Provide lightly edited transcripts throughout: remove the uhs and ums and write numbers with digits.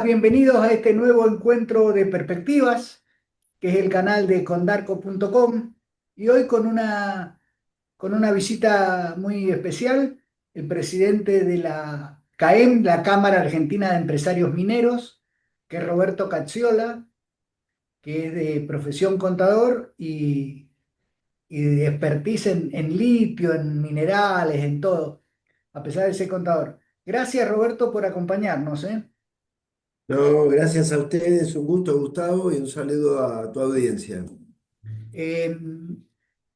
días, bienvenidos a este nuevo encuentro de perspectivas, que es el canal de condarco.com. Y hoy con una visita muy especial, el presidente de la CAEM, la Cámara Argentina de Empresarios Mineros, que es Roberto Cacciola, que es de profesión contador y de expertise en litio, en minerales, en todo, a pesar de ser contador. Gracias, Roberto, por acompañarnos, ¿eh? No, gracias a ustedes, un gusto, Gustavo, y un saludo a tu audiencia. Eh,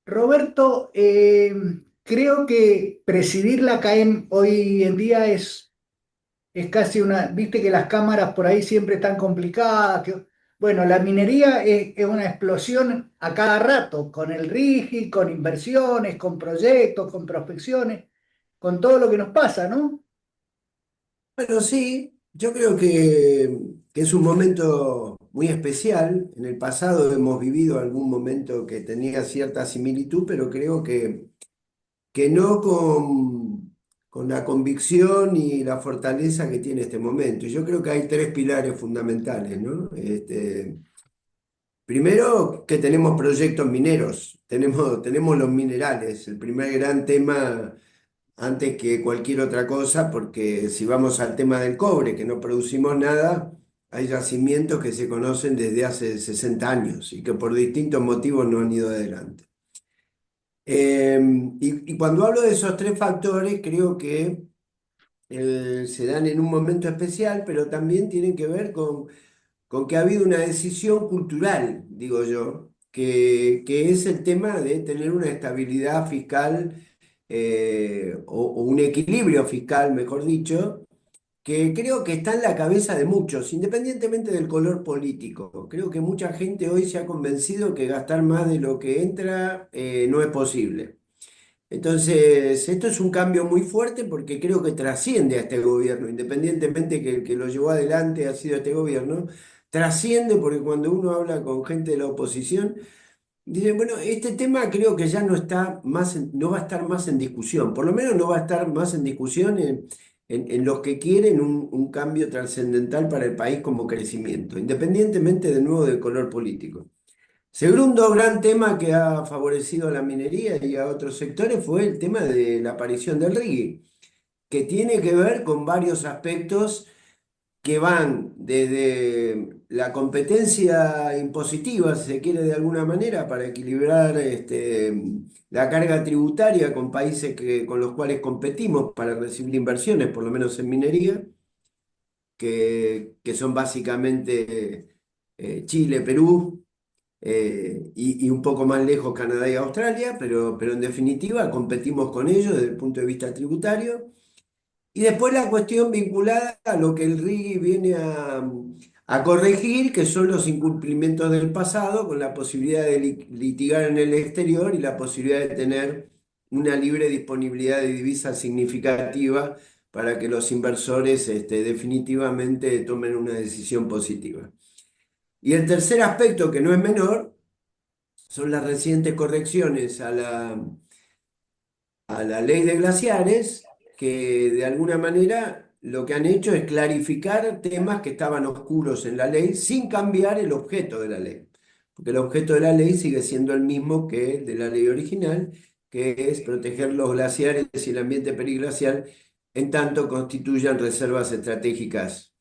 Roberto, creo que presidir la CAEM hoy en día es casi viste que las cámaras por ahí siempre están complicadas. Bueno, la minería es una explosión a cada rato, con el RIGI, con inversiones, con proyectos, con prospecciones, con todo lo que nos pasa, ¿no? Bueno, sí, yo creo que es un momento muy especial. En el pasado hemos vivido algún momento que tenía cierta similitud, pero creo que no con la convicción y la fortaleza que tiene este momento. Y yo creo que hay tres pilares fundamentales, ¿no? Primero, que tenemos proyectos mineros, tenemos los minerales, el primer gran tema antes que cualquier otra cosa, porque si vamos al tema del cobre, que no producimos nada, hay yacimientos que se conocen desde hace 60 años y que por distintos motivos no han ido adelante. Eh, y cuando hablo de esos tres factores, creo que se dan en un momento especial, pero también tienen que ver con que ha habido una decisión cultural, digo yo, que es el tema de tener una estabilidad fiscal o un equilibrio fiscal, mejor dicho, que creo que está en la cabeza de muchos, independientemente del color político. Creo que mucha gente hoy se ha convencido que gastar más de lo que entra no es posible. Entonces, esto es un cambio muy fuerte porque creo que trasciende a este gobierno, independientemente que el que lo llevó adelante ha sido este gobierno, trasciende porque cuando uno habla con gente de la oposición, dicen, bueno, este tema creo que ya no está más, no va a estar más en discusión, por lo menos no va a estar más en discusión en los que quieren un cambio trascendental para el país como crecimiento, independientemente de nuevo del color político. Segundo gran tema que ha favorecido a la minería y a otros sectores fue el tema de la aparición del reggae, que tiene que ver con varios aspectos que van desde la competencia impositiva, si se quiere de alguna manera, para equilibrar la carga tributaria con países con los cuales competimos para recibir inversiones, por lo menos en minería, que son básicamente Chile, Perú y un poco más lejos Canadá y Australia, pero en definitiva competimos con ellos desde el punto de vista tributario. Y después la cuestión vinculada a lo que el RIGI viene a corregir, que son los incumplimientos del pasado, con la posibilidad de litigar en el exterior y la posibilidad de tener una libre disponibilidad de divisas significativa para que los inversores definitivamente tomen una decisión positiva. Y el tercer aspecto, que no es menor, son las recientes correcciones a la ley de glaciares, que de alguna manera lo que han hecho es clarificar temas que estaban oscuros en la ley sin cambiar el objeto de la ley. Porque el objeto de la ley sigue siendo el mismo que el de la ley original, que es proteger los glaciares y el ambiente periglacial en tanto constituyan reservas estratégicas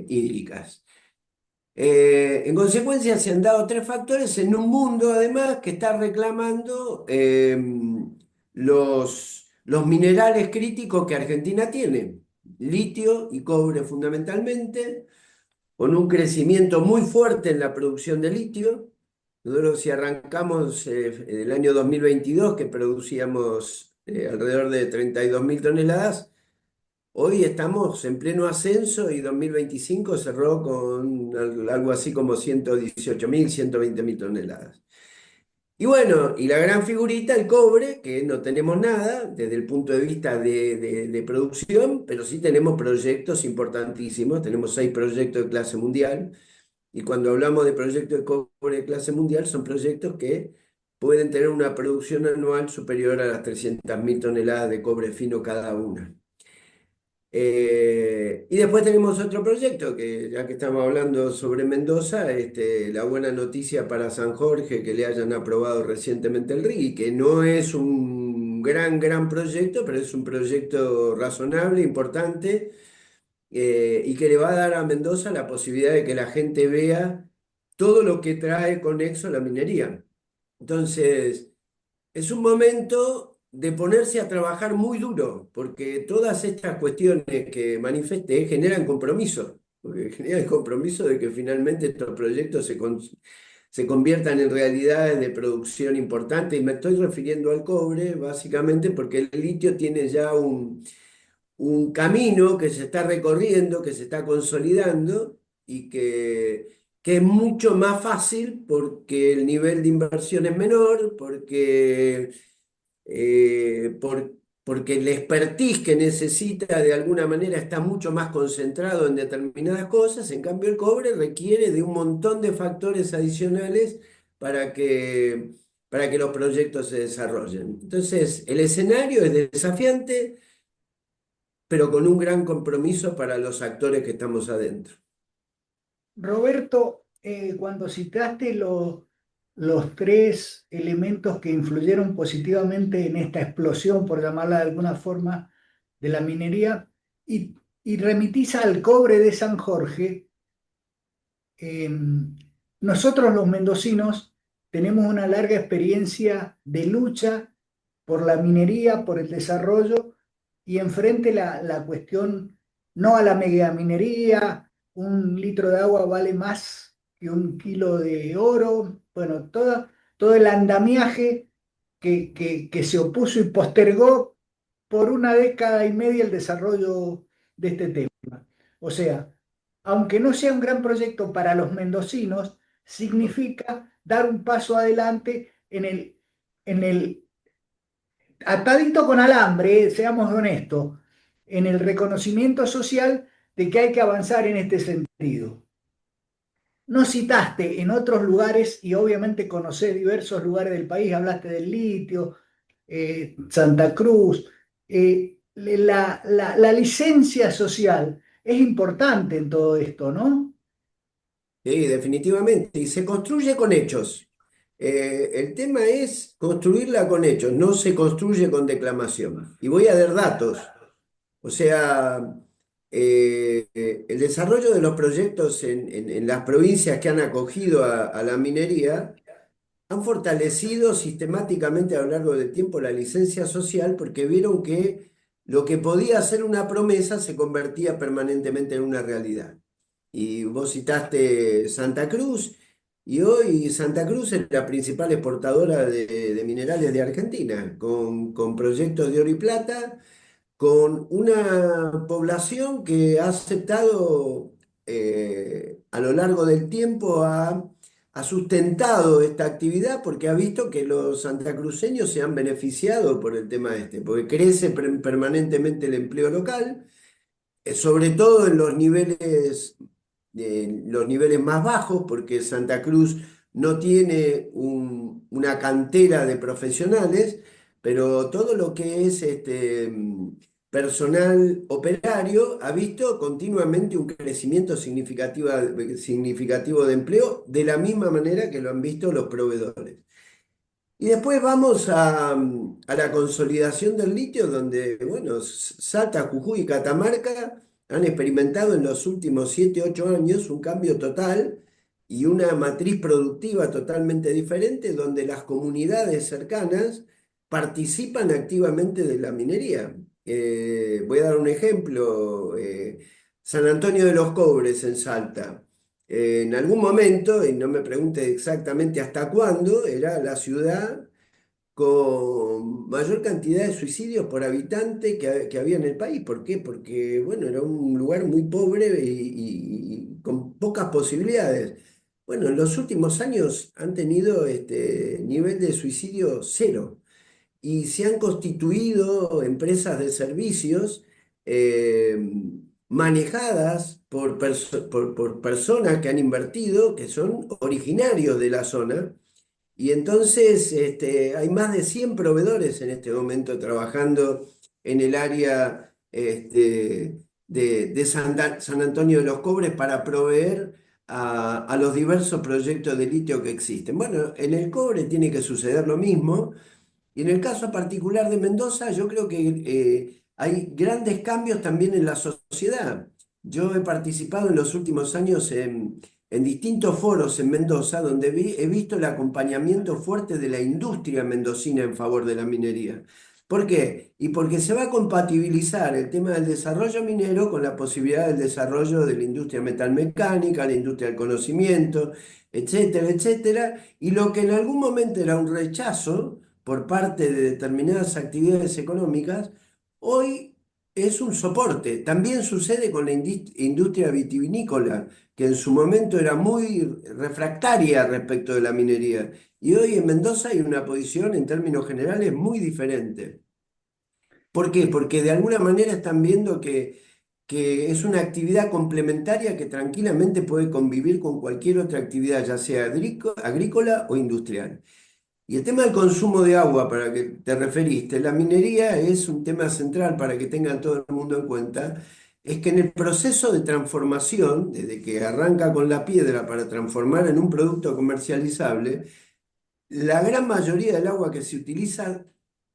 hídricas. En consecuencia, se han dado tres factores en un mundo, además, que está reclamando los minerales críticos que Argentina tiene, litio y cobre fundamentalmente, con un crecimiento muy fuerte en la producción de litio. Nosotros si arrancamos en el año 2022, que producíamos alrededor de 32.000 toneladas, hoy estamos en pleno ascenso y 2025 cerró con algo así como 118.000, 120.000 toneladas. Y bueno, y la gran figurita, el cobre, que no tenemos nada desde el punto de vista de producción, pero sí tenemos proyectos importantísimos, tenemos 6 proyectos de clase mundial, y cuando hablamos de proyectos de cobre de clase mundial, son proyectos que pueden tener una producción anual superior a las 300.000 toneladas de cobre fino cada una. Y después tenemos otro proyecto que, ya que estamos hablando sobre Mendoza, la buena noticia para San Jorge que le hayan aprobado recientemente el RIGI, que no es un gran proyecto, pero es un proyecto razonable, importante, y que le va a dar a Mendoza la posibilidad de que la gente vea todo lo que trae conexo la minería. Entonces, es un momento de ponerse a trabajar muy duro, porque todas estas cuestiones que manifesté generan compromiso, porque generan el compromiso de que finalmente estos proyectos se conviertan en realidades de producción importante, y me estoy refiriendo al cobre, básicamente porque el litio tiene ya un camino que se está recorriendo, que se está consolidando y que es mucho más fácil porque el nivel de inversión es menor, porque el expertise que necesita de alguna manera está mucho más concentrado en determinadas cosas. En cambio, el cobre requiere de un montón de factores adicionales para que los proyectos se desarrollen. Entonces, el escenario es desafiante, pero con un gran compromiso para los actores que estamos adentro. Roberto, cuando citaste los tres elementos que influyeron positivamente en esta explosión, por llamarla de alguna forma, de la minería, y remitís al cobre de San Jorge, eh, nosotros los mendocinos tenemos una larga experiencia de lucha por la minería, por el desarrollo, y enfrente la cuestión, no a la megaminería, un litro de agua vale más que un kilo de oro, bueno, todo el andamiaje que se opuso y postergó por una década y media el desarrollo de este tema. O sea, aunque no sea un gran proyecto para los mendocinos, significa dar un paso adelante en el atadito con alambre, seamos honestos, en el reconocimiento social de que hay que avanzar en este sentido. No citaste en otros lugares, y obviamente conocés diversos lugares del país, hablaste del litio, Santa Cruz, la licencia social es importante en todo esto, ¿no? Sí, definitivamente. Y se construye con hechos. El tema es construirla con hechos, no se construye con declamación. Y voy a dar datos. O sea, el desarrollo de los proyectos en las provincias que han acogido a la minería han fortalecido sistemáticamente a lo largo del tiempo la licencia social porque vieron que lo que podía ser una promesa se convertía permanentemente en una realidad. Y vos citaste Santa Cruz, y hoy Santa Cruz es la principal exportadora de minerales de Argentina, con proyectos de oro y plata, con una población que ha aceptado a lo largo del tiempo, ha sustentado esta actividad porque ha visto que los santacruceños se han beneficiado por el tema este, porque crece permanentemente el empleo local, sobre todo en los niveles más bajos, porque Santa Cruz no tiene una cantera de profesionales, pero todo lo que es personal operario ha visto continuamente un crecimiento significativo de empleo, de la misma manera que lo han visto los proveedores. Y después vamos a la consolidación del litio, donde, bueno, Salta, Jujuy y Catamarca han experimentado en los últimos 7, 8 años un cambio total y una matriz productiva totalmente diferente, donde las comunidades cercanas participan activamente de la minería. Voy a dar un ejemplo, San Antonio de los Cobres en Salta. En algún momento, y no me pregunte exactamente hasta cuándo, era la ciudad con mayor cantidad de suicidios por habitante que había en el país. ¿Por qué? Porque, bueno, era un lugar muy pobre y con pocas posibilidades. Bueno, en los últimos años han tenido este nivel de suicidio cero y se han constituido empresas de servicios eh, manejadas por personas que han invertido, que son originarios de la zona. Y entonces hay más de 100 proveedores en este momento trabajando en el área de San Antonio de los Cobres para proveer a los diversos proyectos de litio que existen. Bueno, en el cobre tiene que suceder lo mismo. Y en el caso particular de Mendoza, yo creo que hay grandes cambios también en la sociedad. Yo he participado en los últimos años en distintos foros en Mendoza, donde he visto el acompañamiento fuerte de la industria mendocina en favor de la minería. ¿Por qué? Y porque se va a compatibilizar el tema del desarrollo minero con la posibilidad del desarrollo de la industria metalmecánica, la industria del conocimiento, etcétera, etcétera. Y lo que en algún momento era un rechazo por parte de determinadas actividades económicas, hoy es un soporte. También sucede con la industria vitivinícola, que en su momento era muy refractaria respecto de la minería. Y hoy en Mendoza hay una posición en términos generales muy diferente. ¿Por qué? Porque de alguna manera están viendo que es una actividad complementaria que tranquilamente puede convivir con cualquier otra actividad, ya sea agrícola o industrial. Y el tema del consumo de agua, para que te referiste, la minería es un tema central para que tenga todo el mundo en cuenta, es que en el proceso de transformación, desde que arranca con la piedra para transformar en un producto comercializable, la gran mayoría del agua que se utiliza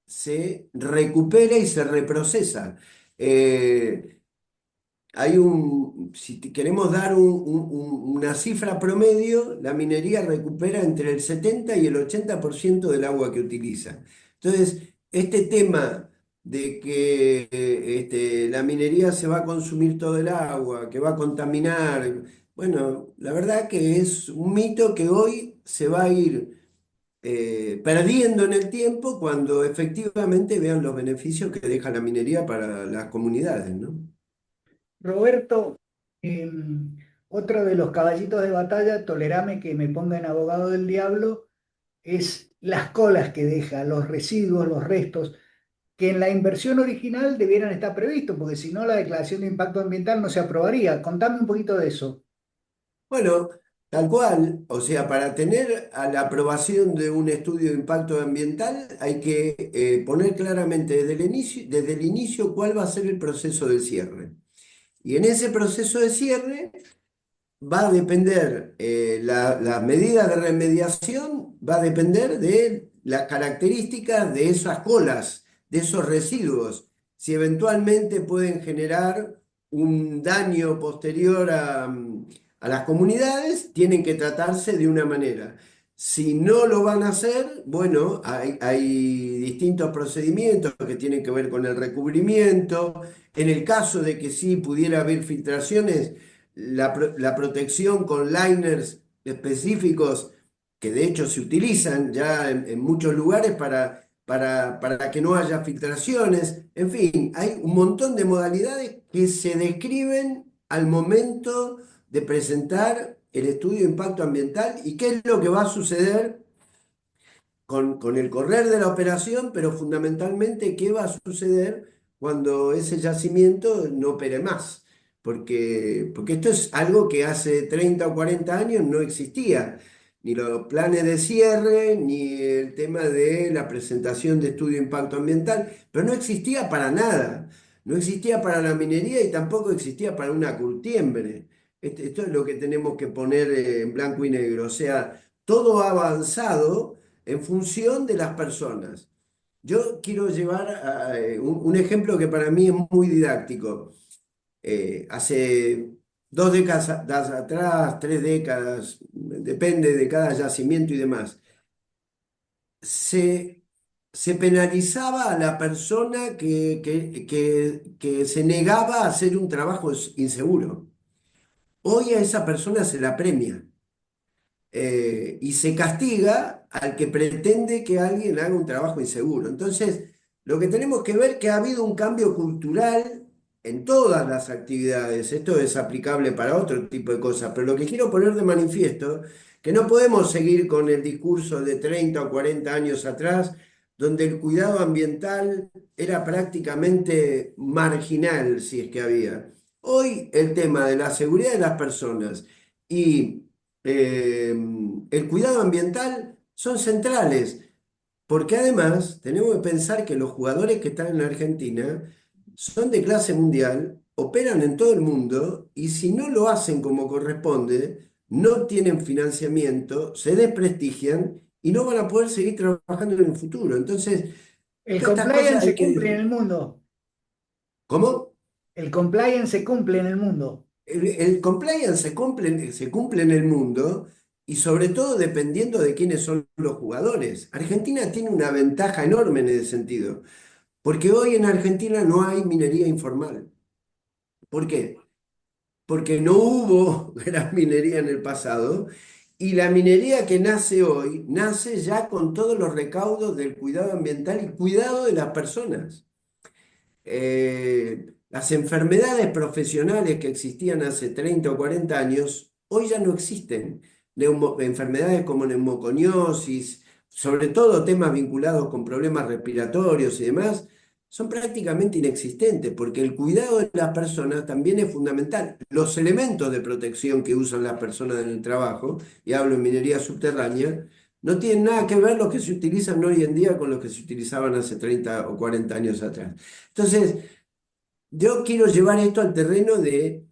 se recupera y se reprocesa. Eh, si queremos dar una cifra promedio, la minería recupera entre el 70 y el 80% del agua que utiliza. Entonces, este tema de que la minería se va a consumir todo el agua, que va a contaminar, bueno, la verdad que es un mito que hoy se va a ir perdiendo en el tiempo cuando efectivamente vean los beneficios que deja la minería para las comunidades, ¿no? Roberto, eh, otro de los caballitos de batalla, tolerame que me ponga en abogado del diablo, es las colas que deja, los residuos, los restos, que en la inversión original debieran estar previstos, porque si no la declaración de impacto ambiental no se aprobaría. Contame un poquito de eso. Bueno, tal cual, o sea, para tener a la aprobación de un estudio de impacto ambiental hay que poner claramente desde el inicio cuál va a ser el proceso de cierre. Y en ese proceso de cierre va a depender, las medidas de remediación, va a depender de las características de esas colas, de esos residuos, si eventualmente pueden generar un daño posterior a las comunidades, tienen que tratarse de una manera. Si no lo van a hacer, bueno, hay distintos procedimientos que tienen que ver con el recubrimiento. En el caso de que sí pudiera haber filtraciones, la protección con liners específicos, que de hecho se utilizan ya en muchos lugares para que no haya filtraciones. En fin, hay un montón de modalidades que se describen al momento de presentar el estudio de impacto ambiental y qué es lo que va a suceder con el correr de la operación, pero fundamentalmente qué va a suceder cuando ese yacimiento no opere más. Porque esto es algo que hace 30 o 40 años no existía, ni los planes de cierre, ni el tema de la presentación de estudio de impacto ambiental, pero no existía para nada. No existía para la minería y tampoco existía para una curtiembre. Esto es lo que tenemos que poner en blanco y negro. O sea, todo ha avanzado en función de las personas. Yo quiero llevar un ejemplo que para mí es muy didáctico. Hace 2 décadas atrás, 3 décadas, depende de cada yacimiento y demás, se, se penalizaba a la persona que se negaba a hacer un trabajo inseguro. Hoy a esa persona se la premia. Y se castiga al que pretende que alguien haga un trabajo inseguro. Entonces, lo que tenemos que ver es que ha habido un cambio cultural en todas las actividades. Esto es aplicable para otro tipo de cosas, pero lo que quiero poner de manifiesto, que no podemos seguir con el discurso de 30 o 40 años atrás, donde el cuidado ambiental era prácticamente marginal, si es que había. Hoy el tema de la seguridad de las personas y eh, el cuidado ambiental son centrales, porque además tenemos que pensar que los jugadores que están en la Argentina son de clase mundial, operan en todo el mundo y si no lo hacen como corresponde, no tienen financiamiento, se desprestigian y no van a poder seguir trabajando en el futuro. Entonces, El todas estas cosas compliance hay se cumple en que... el mundo. ¿Cómo? El compliance se cumple en el mundo. El compliance se cumple en el mundo y sobre todo dependiendo de quiénes son los jugadores. Argentina tiene una ventaja enorme en ese sentido, porque hoy en Argentina no hay minería informal. ¿Por qué? Porque no hubo gran minería en el pasado y la minería que nace hoy nace ya con todos los recaudos del cuidado ambiental y cuidado de las personas. Las enfermedades profesionales que existían hace 30 o 40 años, hoy ya no existen. Enfermedades como neumoconiosis, sobre todo temas vinculados con problemas respiratorios y demás, son prácticamente inexistentes porque el cuidado de las personas también es fundamental. Los elementos de protección que usan las personas en el trabajo, y hablo en minería subterránea, no tienen nada que ver los que se utilizan hoy en día con los que se utilizaban hace 30 o 40 años atrás. Entonces, yo quiero llevar esto al terreno de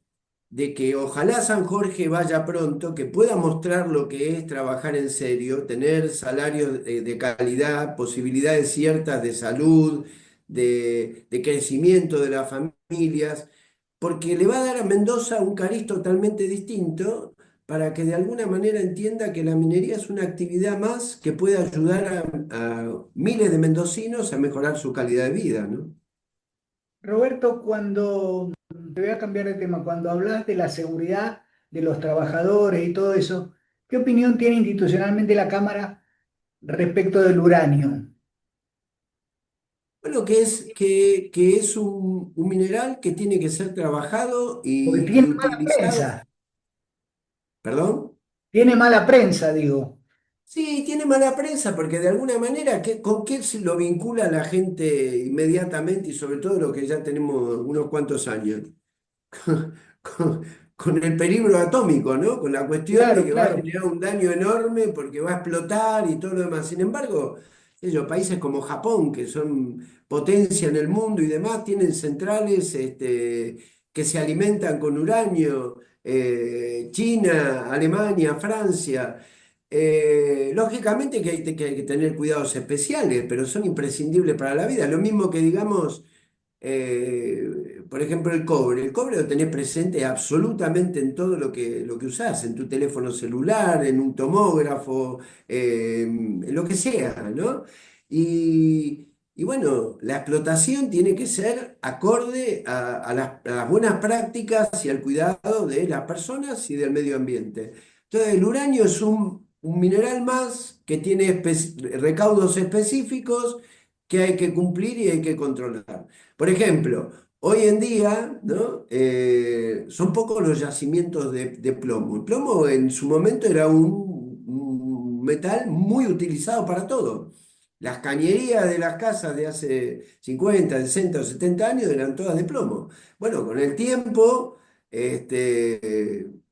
que ojalá San Jorge vaya pronto, que pueda mostrar lo que es trabajar en serio, tener salarios de calidad, posibilidades ciertas de salud, de crecimiento de las familias, porque le va a dar a Mendoza un cariz totalmente distinto para que de alguna manera entienda que la minería es una actividad más que puede ayudar a miles de mendocinos a mejorar su calidad de vida, ¿no? Roberto, cuando te voy a cambiar de tema, cuando hablas de la seguridad de los trabajadores y todo eso, ¿qué opinión tiene institucionalmente la Cámara respecto del uranio? Bueno, que es un mineral que tiene que ser trabajado Porque y tiene mala utilizado. prensa, ¿Perdón? tiene mala prensa, digo. Sí, tiene mala prensa porque de alguna manera, ¿con qué se lo vincula la gente inmediatamente y sobre todo lo que ya tenemos unos cuantos años? Con, con el peligro atómico, ¿no? Con la cuestión de Claro, que va a claro. generar un daño enorme porque va a explotar y todo lo demás. Sin embargo, ellos, países como Japón, que son potencia en el mundo y demás, tienen centrales que se alimentan con uranio. China, Alemania, Francia. Lógicamente que hay que tener cuidados especiales, pero son imprescindibles para la vida. Lo mismo que digamos por ejemplo, el cobre. El cobre lo tenés presente absolutamente en todo lo que usás, en tu teléfono celular, en un tomógrafo, en lo que sea, ¿no? Y bueno, la explotación tiene que ser acorde a las buenas prácticas y al cuidado de las personas y del medio ambiente. Entonces, el uranio es un mineral más que tiene recaudos específicos que hay que cumplir y hay que controlar. Por ejemplo, hoy en día, ¿no? Son pocos los yacimientos de plomo. El plomo en su momento era un metal muy utilizado para todo. Las cañerías de las casas de hace 50, 60 o 70 años eran todas de plomo. Bueno, con el tiempo,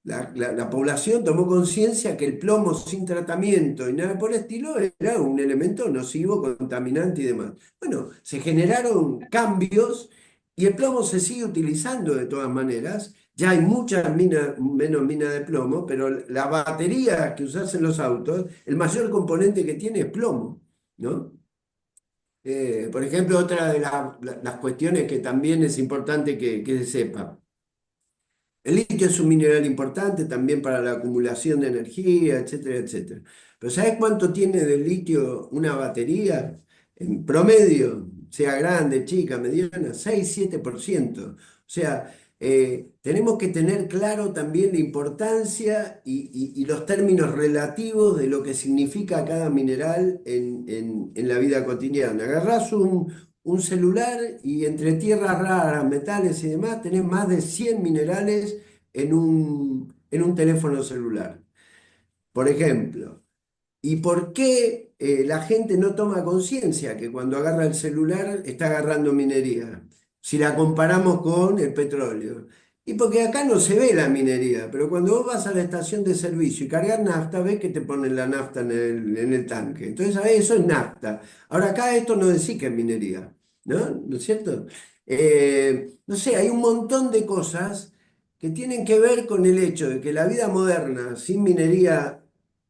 la población tomó conciencia que el plomo sin tratamiento y nada por el estilo era un elemento nocivo, contaminante y demás. Bueno, se generaron cambios y el plomo se sigue utilizando de todas maneras. Ya hay muchas minas, menos minas de plomo, pero la batería que usás en los autos, el mayor componente que tiene es plomo, ¿no? Por ejemplo, otra de las cuestiones que también es importante que se sepa. El litio es un mineral importante también para la acumulación de energía, etcétera, etcétera. Pero ¿sabes cuánto tiene de litio una batería? En promedio, sea grande, chica, mediana, 6-7%. O sea, tenemos que tener claro también la importancia y los términos relativos de lo que significa cada mineral en la vida cotidiana. Agarrás un celular y entre tierras raras, metales y demás, tenés más de 100 minerales en un teléfono celular. Por ejemplo, ¿y por qué la gente no toma conciencia que cuando agarra el celular está agarrando minería? Si la comparamos con el petróleo. Y porque acá no se ve la minería, pero cuando vos vas a la estación de servicio y cargas nafta, ves que te ponen la nafta en el tanque. Entonces, ¿sabés? Eso es nafta. Ahora acá esto no decís que es minería. ¿no? ¿No es cierto? No sé, hay un montón de cosas que tienen que ver con el hecho de que la vida moderna sin minería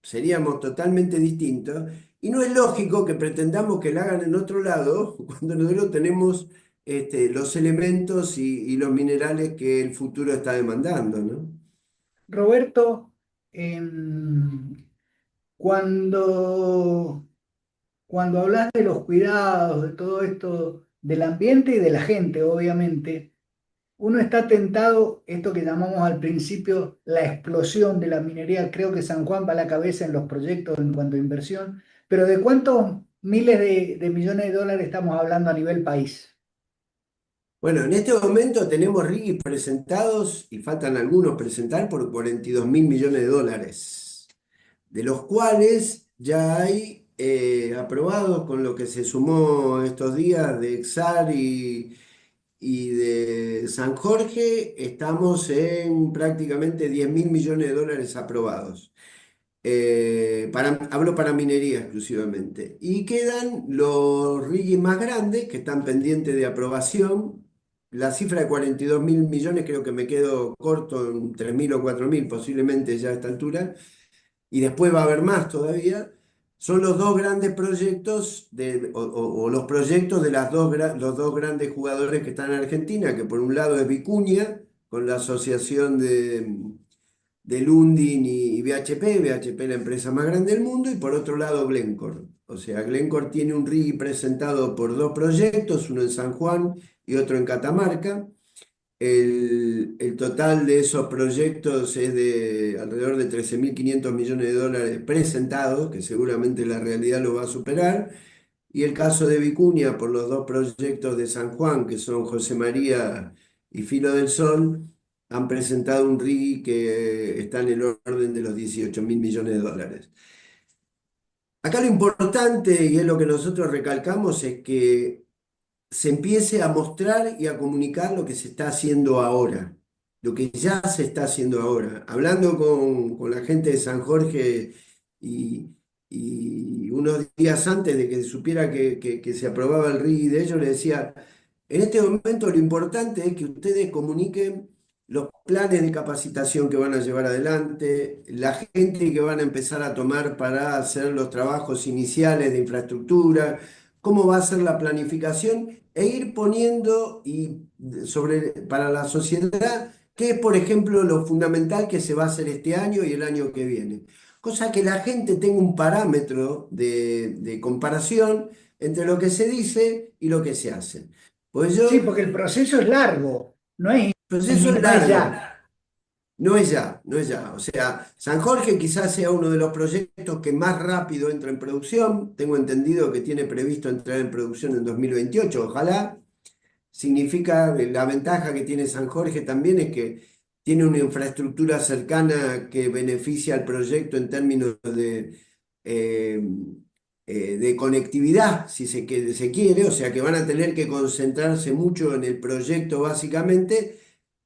seríamos totalmente distintos y no es lógico que pretendamos que la hagan en otro lado cuando nosotros tenemos los elementos y los minerales que el futuro está demandando, ¿no? Roberto, em, cuando, cuando hablas de los cuidados, de todo esto, del ambiente y de la gente, obviamente, uno está tentado, esto que llamamos al principio la explosión de la minería, creo que San Juan va a la cabeza en los proyectos en cuanto a inversión, pero ¿de cuántos miles de millones de dólares estamos hablando a nivel país? Bueno, en este momento tenemos RIGIs presentados y faltan algunos presentar por 42 mil millones de dólares, de los cuales ya hay aprobados con lo que se sumó estos días de EXAR y de San Jorge, estamos en prácticamente 10 mil millones de dólares aprobados. Hablo para minería exclusivamente. Y quedan los RIGI más grandes que están pendientes de aprobación. La cifra de 42 mil millones creo que me quedo corto en 3 mil o 4 mil posiblemente ya a esta altura. Y después va a haber más todavía. Son los dos grandes proyectos o los proyectos de los dos grandes jugadores que están en Argentina, que por un lado es Vicuña, con la asociación de Lundin y BHP, BHP la empresa más grande del mundo, y por otro lado Glencore. O sea, Glencore tiene un RIGI presentado por dos proyectos, uno en San Juan y otro en Catamarca. El total de esos proyectos es de alrededor de 13.500 millones de dólares presentados, que seguramente la realidad lo va a superar. Y el caso de Vicuña, por los dos proyectos de San Juan, que son José María y Filo del Sol, han presentado un RIGI que está en el orden de los 18 mil millones de dólares. Acá lo importante, y es lo que nosotros recalcamos, es que se empiece a mostrar y a comunicar lo que se está haciendo ahora, lo que ya se está haciendo ahora. Hablando con la gente de San Jorge y, y unos días antes de que supiera que se aprobaba el RIGI de ellos, le decía, en este momento lo importante es que ustedes comuniquen los planes de capacitación que van a llevar adelante, la gente que van a empezar a tomar para hacer los trabajos iniciales de infraestructura, cómo va a ser la planificación e ir poniendo para la sociedad qué es, por ejemplo, lo fundamental que se va a hacer este año y el año que viene. Cosa que la gente tenga un parámetro de comparación entre lo que se dice y lo que se hace. Pues Sí, yo, porque el proceso es largo, el proceso es no es largo. ya. No es ya, no es ya. O sea, San Jorge quizás sea uno de los proyectos que más rápido entra en producción. Tengo entendido que tiene previsto entrar en producción en 2028. Ojalá. Significa, la ventaja que tiene San Jorge también es que tiene una infraestructura cercana que beneficia al proyecto en términos eh, de conectividad, si se quiere, o sea que van a tener que concentrarse mucho en el proyecto básicamente,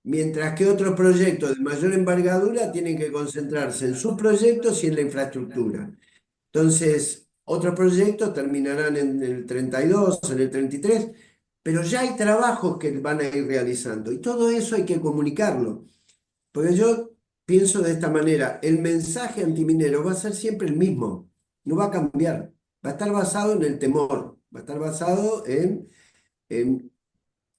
mientras que otros proyectos de mayor envergadura tienen que concentrarse en sus proyectos y en la infraestructura. Entonces, otros proyectos terminarán en el 32, en el 33, pero ya hay trabajos que van a ir realizando y todo eso hay que comunicarlo. Porque yo pienso de esta manera, el mensaje antiminero va a ser siempre el mismo, no va a cambiar, va a estar basado en el temor, va a estar basado en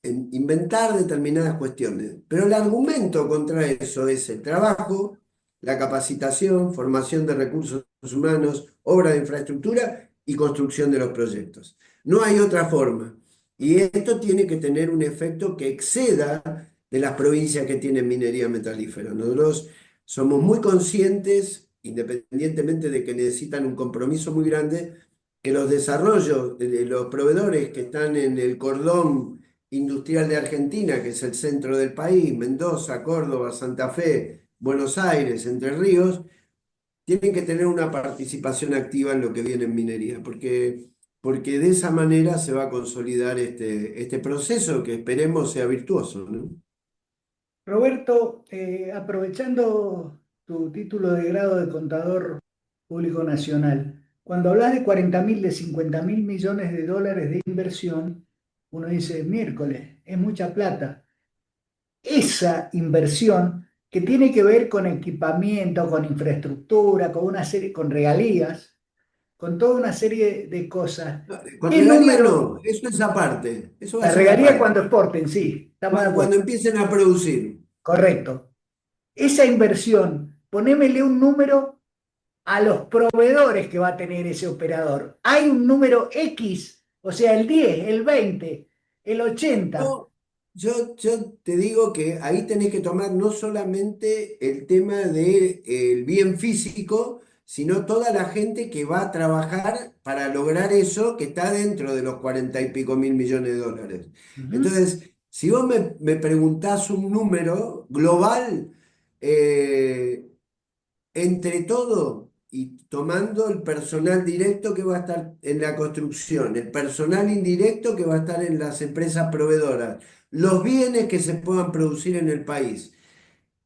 inventar determinadas cuestiones. Pero el argumento contra eso es el trabajo, la capacitación, formación de recursos humanos, obra de infraestructura y construcción de los proyectos. No hay otra forma. Y esto tiene que tener un efecto que exceda de las provincias que tienen minería metalífera. Nosotros somos muy conscientes, independientemente de que necesitan un compromiso muy grande, que los desarrollos de los proveedores que están en el cordón industrial de Argentina, que es el centro del país, Mendoza, Córdoba, Santa Fe, Buenos Aires, Entre Ríos, tienen que tener una participación activa en lo que viene en minería, porque de esa manera se va a consolidar este proceso que esperemos sea virtuoso, ¿no? Roberto, aprovechando tu título de grado de contador público nacional, cuando hablas de 40.000, de 50.000 millones de dólares de inversión, uno dice, miércoles, es mucha plata. Esa inversión que tiene que ver con equipamiento, con infraestructura, con una serie, con regalías, con toda una serie de cosas. Con ¿Qué regalía número? no, eso es aparte, eso va a La ser regalía aparte. cuando exporten, sí, estamos de Cuando acuerdo. empiecen a producir. Correcto. Esa inversión, ponémele un número a los proveedores que va a tener ese operador. Hay un número X, o sea, el 10, el 20, el 80. No, yo te digo que ahí tenés que tomar no solamente el tema del bien físico, sino toda la gente que va a trabajar para lograr eso que está dentro de los 40 y pico mil millones de dólares. Ujú. Entonces, si vos me preguntás un número global, eh, entre todo y tomando el personal directo que va a estar en la construcción, el personal indirecto que va a estar en las empresas proveedoras, los bienes que se puedan producir en el país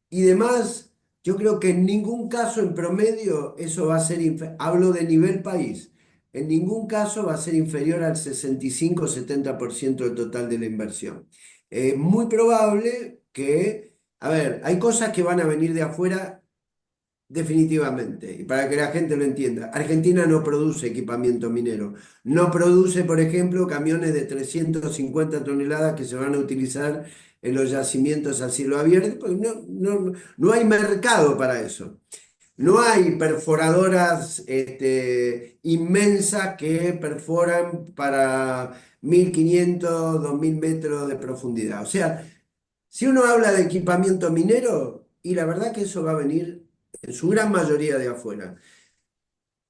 y demás, yo creo que en ningún caso en promedio eso va a ser, hablo de nivel país, en ningún caso va a ser inferior al 65 o 70% del total de la inversión. Es muy probable que, a ver, hay cosas que van a venir de afuera. Definitivamente, y para que la gente lo entienda, Argentina no produce equipamiento minero, no produce, por ejemplo, camiones de 350 toneladas que se van a utilizar en los yacimientos a cielo abierto, porque no hay mercado para eso. No hay perforadoras inmensas que perforan para 1500, 2000 metros de profundidad. O sea, si uno habla de equipamiento minero, y la verdad que eso va a venir en su gran mayoría de afuera.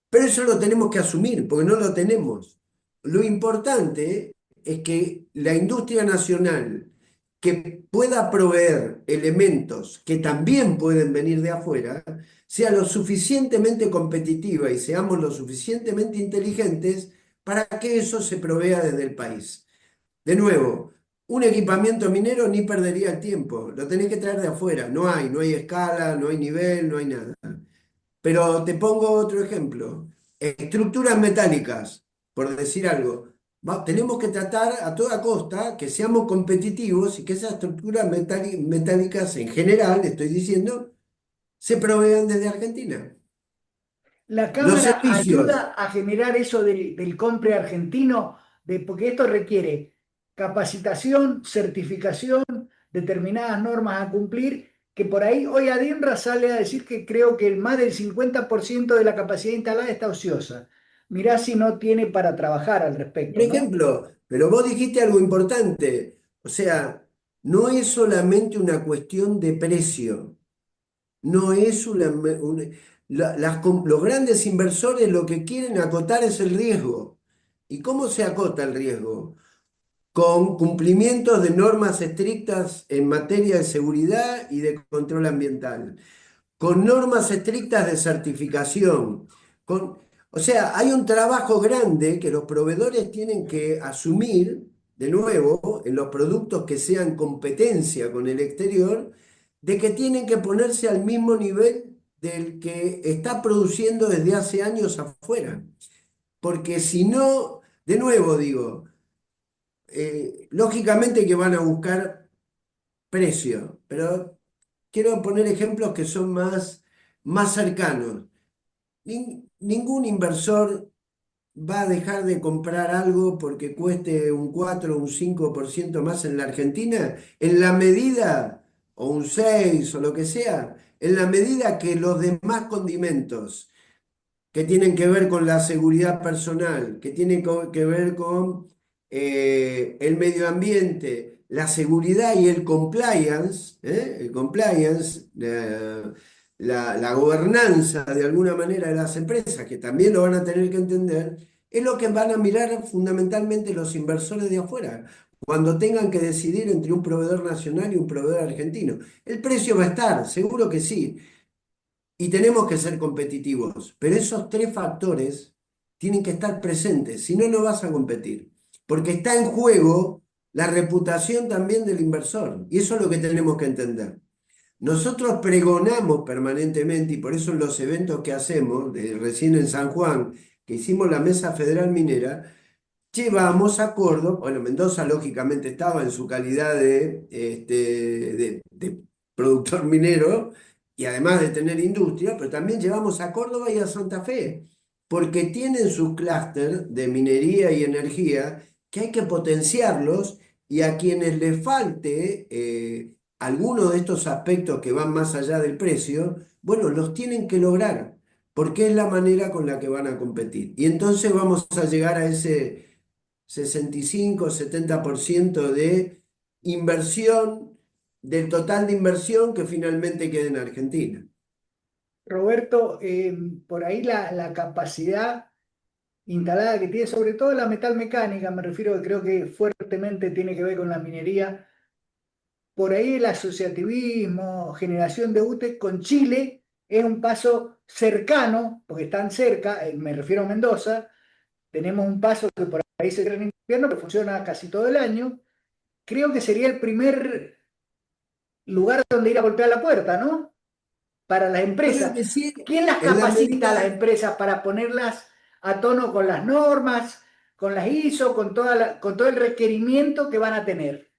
Pero eso lo tenemos que asumir, porque no lo tenemos. Lo importante es que la industria nacional que pueda proveer elementos que también pueden venir de afuera, sea lo suficientemente competitiva y seamos lo suficientemente inteligentes para que eso se provea desde el país. De nuevo, un equipamiento minero ni perdería el tiempo, lo tenés que traer de afuera, no hay escala, no hay nivel, no hay nada. Pero te pongo otro ejemplo, estructuras metálicas, por decir algo. Tenemos que tratar a toda costa que seamos competitivos y que esas estructuras metálicas en general, estoy diciendo, se provean desde Argentina. La Los Cámara servicios. ayuda a generar eso del compre argentino, porque esto requiere capacitación, certificación, determinadas normas a cumplir, que por ahí hoy Adinra sale a decir que creo que más del 50% de la capacidad instalada está ociosa. Mirá si no tiene para trabajar al Por respecto, ¿no? ejemplo, pero vos dijiste algo importante, o sea, no es solamente una cuestión de precio, no es los grandes inversores lo que quieren acotar es el riesgo. ¿Y cómo se acota el riesgo? Con cumplimientos de normas estrictas en materia de seguridad y de control ambiental, con normas estrictas de certificación, o sea, hay un trabajo grande que los proveedores tienen que asumir, de nuevo, en los productos que sean competencia con el exterior, de que tienen que ponerse al mismo nivel del que está produciendo desde hace años afuera. Porque si no, de nuevo digo, lógicamente que van a buscar precio, pero quiero poner ejemplos que son más cercanos. Ningún inversor va a dejar de comprar algo porque cueste un 4 o un 5% más en la Argentina, en la medida, o un 6 o lo que sea, en la medida que los demás condimentos que tienen que ver con la seguridad personal, que tienen que ver con el medio ambiente, la seguridad y el compliance, la gobernanza de alguna manera de las empresas, que también lo van a tener que entender, es lo que van a mirar fundamentalmente los inversores de afuera, cuando tengan que decidir entre un proveedor nacional y un proveedor argentino. El precio va a estar, seguro que sí, y tenemos que ser competitivos, pero esos tres factores tienen que estar presentes, si no, no vas a competir, porque está en juego la reputación también del inversor, y eso es lo que tenemos que entender. Nosotros pregonamos permanentemente, y por eso en los eventos que hacemos, recién en San Juan, que hicimos la Mesa Federal Minera, llevamos a Córdoba, bueno, Mendoza lógicamente estaba en su calidad de productor minero y además de tener industria, pero también llevamos a Córdoba y a Santa Fe, porque tienen su clúster de minería y energía que hay que potenciarlos y a quienes les falte alguno de estos aspectos que van más allá del precio, bueno, los tienen que lograr, porque es la manera con la que van a competir. Y entonces vamos a llegar a ese 65-70% de inversión, del total de inversión que finalmente queda en Argentina. Roberto, por ahí la capacidad instalada que tiene, sobre todo la metalmecánica, me refiero que creo que fuertemente tiene que ver con la minería, por ahí el asociativismo, generación de UTE con Chile es un paso cercano, porque están cerca, me refiero a Mendoza, tenemos un paso que por ahí se crea en invierno, que funciona casi todo el año. Creo que sería el primer lugar donde ir a golpear la puerta, ¿no? Para las Yo creo empresas. que sí, ¿Quién las en la capacita a las medida, empresas para ponerlas a tono con las normas, con las ISO, con todo el requerimiento que van a tener?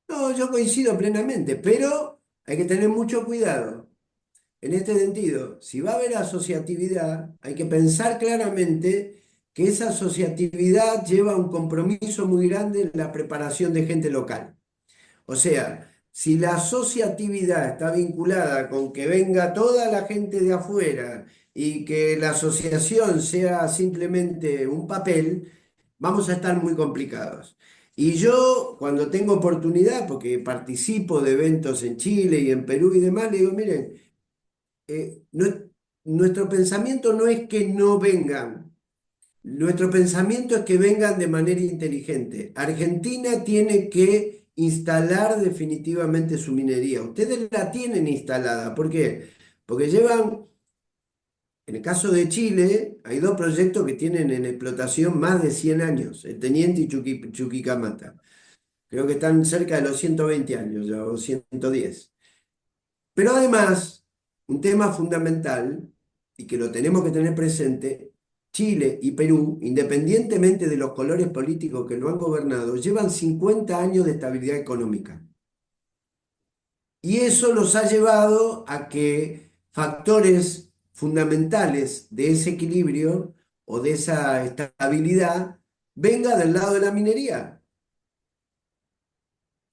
no, yo coincido plenamente, pero hay que tener mucho cuidado. En este sentido, si va a haber asociatividad, hay que pensar claramente que esa asociatividad lleva un compromiso muy grande en la preparación de gente local. O sea, si la asociatividad está vinculada con que venga toda la gente de afuera y que la asociación sea simplemente un papel, vamos a estar muy complicados. Y yo, cuando tengo oportunidad, porque participo de eventos en Chile y en Perú y demás, le digo, miren, nuestro pensamiento no es que no vengan. Nuestro pensamiento es que vengan de manera inteligente. Argentina tiene que instalar definitivamente su minería. Ustedes la tienen instalada. ¿Por qué? Porque llevan, en el caso de Chile, hay dos proyectos que tienen en explotación más de 100 años, el Teniente y Chuquicamata. Creo que están cerca de los 120 años ya, o 110. Pero además, un tema fundamental y que lo tenemos que tener presente, Chile y Perú, independientemente de los colores políticos que lo han gobernado, llevan 50 años de estabilidad económica. Y eso los ha llevado a que factores fundamentales de ese equilibrio o de esa estabilidad venga del lado de la minería.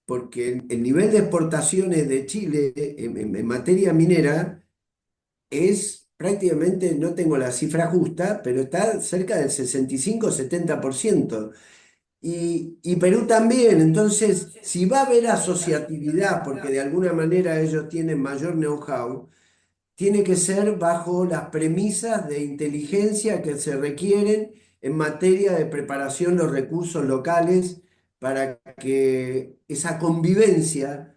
Porque el nivel de exportaciones de Chile en materia minera es prácticamente, no tengo la cifra justa, pero está cerca del 65-70%. Y Perú también. Entonces, si va a haber asociatividad, porque de alguna manera ellos tienen mayor know-how, tiene que ser bajo las premisas de inteligencia que se requieren en materia de preparación de los recursos locales para que esa convivencia,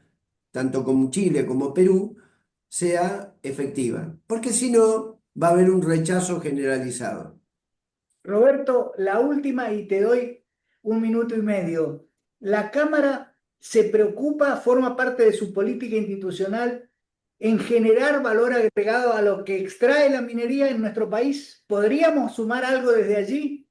tanto con Chile como Perú, sea efectiva. Porque si no, va a haber un rechazo generalizado. Roberto, la última y te doy un minuto y medio. La Cámara se preocupa, forma parte de su política institucional en generar valor agregado a lo que extrae la minería en nuestro país. ¿Podríamos sumar algo desde allí?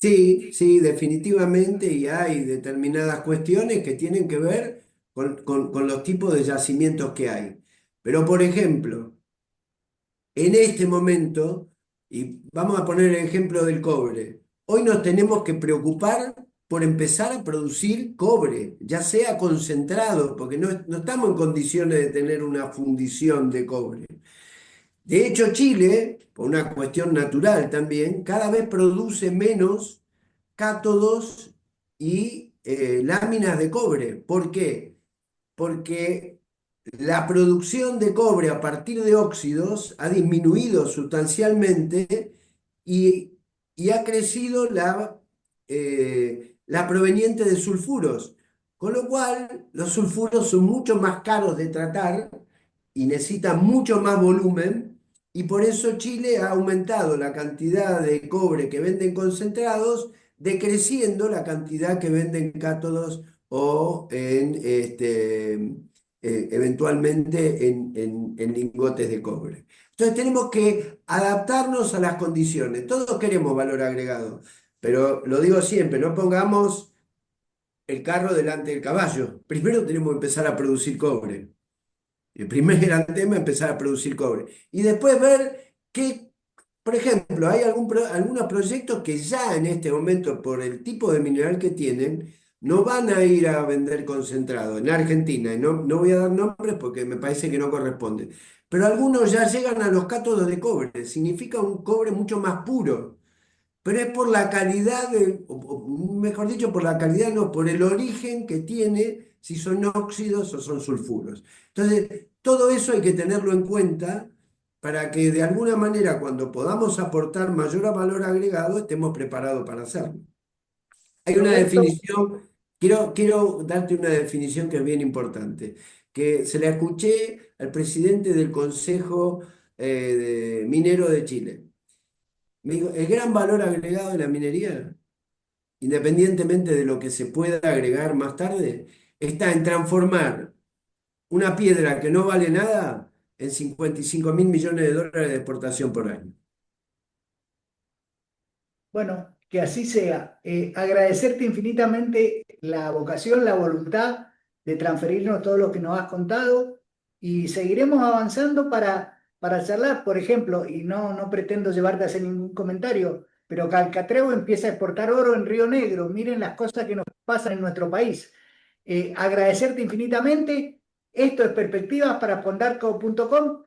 Sí, sí, definitivamente, y hay determinadas cuestiones que tienen que ver con los tipos de yacimientos que hay. Pero, por ejemplo, en este momento, y vamos a poner el ejemplo del cobre, hoy nos tenemos que preocupar por empezar a producir cobre, ya sea concentrado, porque no estamos en condiciones de tener una fundición de cobre. De hecho, Chile, por una cuestión natural también, cada vez produce menos cátodos y láminas de cobre. ¿Por qué? Porque la producción de cobre a partir de óxidos ha disminuido sustancialmente y, y ha crecido la proveniente de sulfuros, con lo cual los sulfuros son mucho más caros de tratar y necesitan mucho más volumen, y por eso Chile ha aumentado la cantidad de cobre que venden concentrados, decreciendo la cantidad que venden cátodos o eventualmente en lingotes de cobre. Entonces tenemos que adaptarnos a las condiciones. Todos queremos valor agregado, Pero lo digo siempre, no pongamos el carro delante del caballo. Primero tenemos que empezar a producir cobre. El primer gran tema es empezar a producir cobre. Y después ver qué, por ejemplo, hay algunos proyectos que ya en este momento, por el tipo de mineral que tienen, no van a ir a vender concentrado en Argentina. Y no voy a dar nombres porque me parece que no corresponde. Pero algunos ya llegan a los cátodos de cobre. Significa un cobre mucho más puro. Pero es por la calidad, mejor dicho, por la calidad, no, por el origen que tiene, si son óxidos o son sulfuros. Entonces, todo eso hay que tenerlo en cuenta para que de alguna manera, cuando podamos aportar mayor valor agregado, estemos preparados para hacerlo. Hay una Roberto, definición, quiero darte una definición que es bien importante, que se la escuché al presidente del Consejo Minero de Chile. Me dijo, el gran valor agregado de la minería, independientemente de lo que se pueda agregar más tarde, está en transformar una piedra que no vale nada en 55.000 millones de dólares de exportación por año. bueno, que así sea. Agradecerte infinitamente la vocación, la voluntad de transferirnos todo lo que nos has contado y seguiremos avanzando para charlar, por ejemplo, y no pretendo llevarte a hacer ningún comentario, pero Calcatreu empieza a exportar oro en Río Negro. Miren las cosas que nos pasan en nuestro país. Agradecerte infinitamente. Esto es Perspectivas para Pondarco.com.